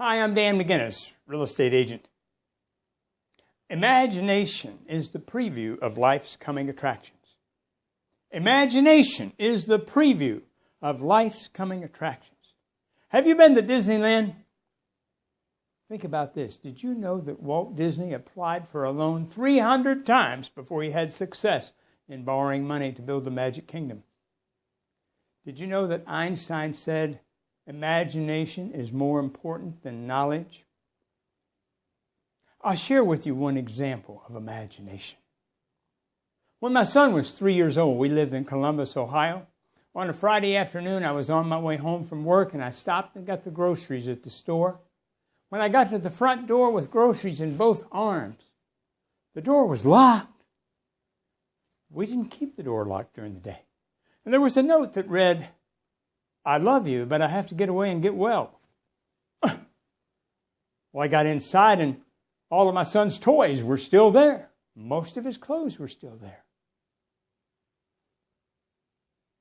Hi, I'm Dan McGinnis, real estate agent. Imagination is the preview of life's coming attractions. Imagination is the preview of life's coming attractions. Have you been to Disneyland? Think about this. Did you know that Walt Disney applied for a loan 300 times before he had success in borrowing money to build the Magic Kingdom? Did you know that Einstein said, imagination is more important than knowledge? I'll share with you one example of imagination. When my son was 3 years old, we lived in Columbus, Ohio. On a Friday afternoon, I was on my way home from work, and I stopped and got the groceries at the store. When I got to the front door with groceries in both arms, the door was locked. We didn't keep the door locked during the day. And there was a note that read, I love you, but I have to get away and get well. Well, I got inside and all of my son's toys were still there. Most of his clothes were still there.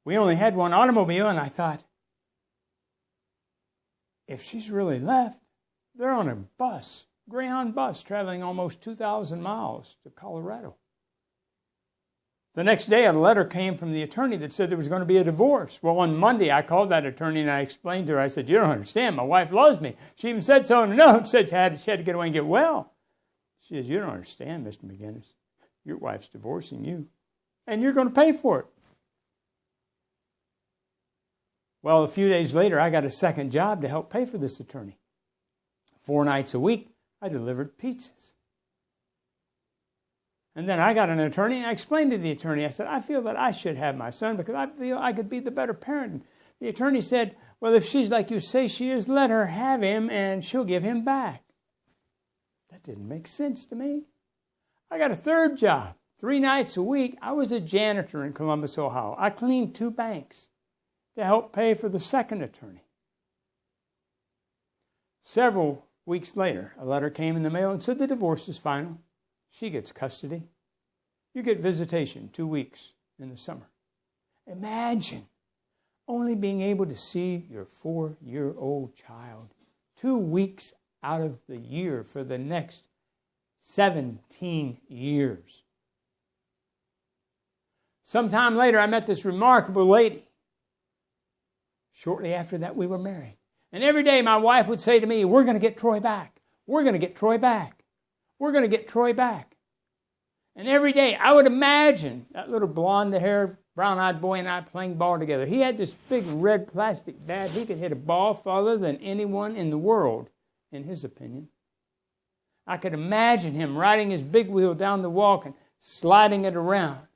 We only had one automobile, and I thought, if she's really left, they're on a bus, Greyhound bus, traveling almost 2,000 miles to Colorado. The next day, a letter came from the attorney that said there was going to be a divorce. Well, on Monday, I called that attorney and I explained to her. I said, you don't understand. My wife loves me. She even said so in a note. Said she had to get away and get well. She says, you don't understand, Mr. McGinnis. Your wife's divorcing you, and you're going to pay for it. Well, a few days later, I got a second job to help pay for this attorney. 4 nights a week, I delivered pizzas. And then I got an attorney, and I explained to the attorney, I said, I feel that I should have my son because I feel I could be the better parent. And the attorney said, well, if she's like you say she is, let her have him, and she'll give him back. That didn't make sense to me. I got a third job. 3 nights a week, I was a janitor in Columbus, Ohio. I cleaned 2 banks to help pay for the second attorney. Several weeks later, a letter came in the mail and said the divorce is final. She gets custody. You get visitation 2 weeks in the summer. Imagine only being able to see your 4-year-old child 2 weeks out of the year for the next 17 years. Sometime later, I met this remarkable lady. Shortly after that, we were married. And every day my wife would say to me, we're going to get Troy back. We're going to get Troy back. We're going to get Troy back. And every day I would imagine that little blonde-haired, brown-eyed boy and I playing ball together. He had this big red plastic bat. He could hit a ball farther than anyone in the world, in his opinion. I could imagine him riding his big wheel down the walk and sliding it around.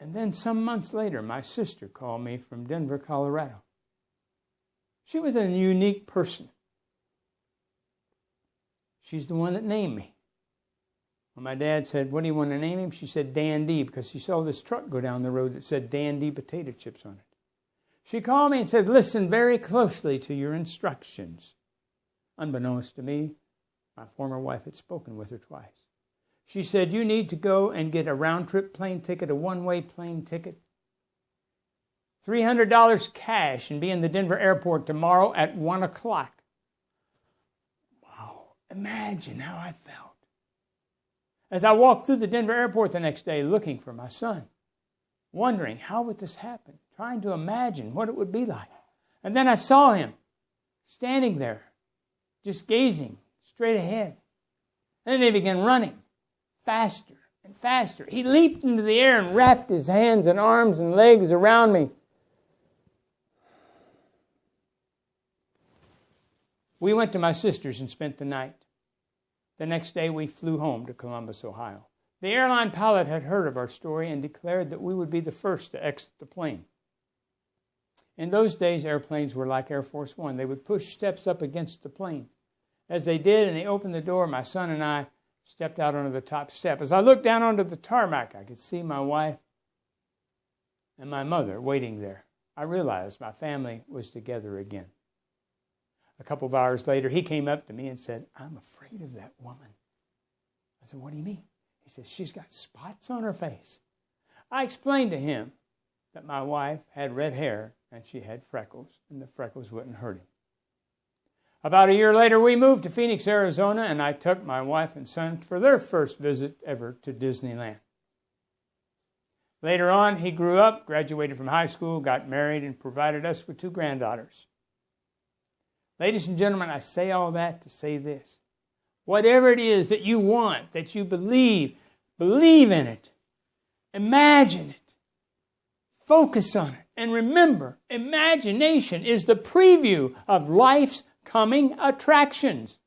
And then some months later, my sister called me from Denver, Colorado. She was a unique person. She's the one that named me. When my dad said, what do you want to name him? She said Dan D, because she saw this truck go down the road that said Dan D potato chips on it. She called me and said, listen very closely to your instructions. Unbeknownst to me, my former wife had spoken with her twice. She said, you need to go and get a round-trip plane ticket, a one-way plane ticket, $300 cash, and be in the Denver airport tomorrow at 1 o'clock. Wow, imagine how I felt as I walked through the Denver airport the next day looking for my son, wondering how would this happen, trying to imagine what it would be like. And then I saw him standing there, just gazing straight ahead. And then he began running faster and faster. He leaped into the air and wrapped his hands and arms and legs around me. We went to my sister's and spent the night. The next day, we flew home to Columbus, Ohio. The airline pilot had heard of our story and declared that we would be the first to exit the plane. In those days, airplanes were like Air Force One. They would push steps up against the plane. As they did and they opened the door, my son and I stepped out onto the top step. As I looked down onto the tarmac, I could see my wife and my mother waiting there. I realized my family was together again. A couple of hours later, he came up to me and said, I'm afraid of that woman. I said, what do you mean? He said, she's got spots on her face. I explained to him that my wife had red hair and she had freckles, and the freckles wouldn't hurt him. About a year later, we moved to Phoenix, Arizona, and I took my wife and son for their first visit ever to Disneyland. Later on, he grew up, graduated from high school, got married, and provided us with 2 granddaughters. Ladies and gentlemen, I say all that to say this. Whatever it is that you want, that you believe in it. Imagine it. Focus on it. And remember, imagination is the preview of life's coming attractions.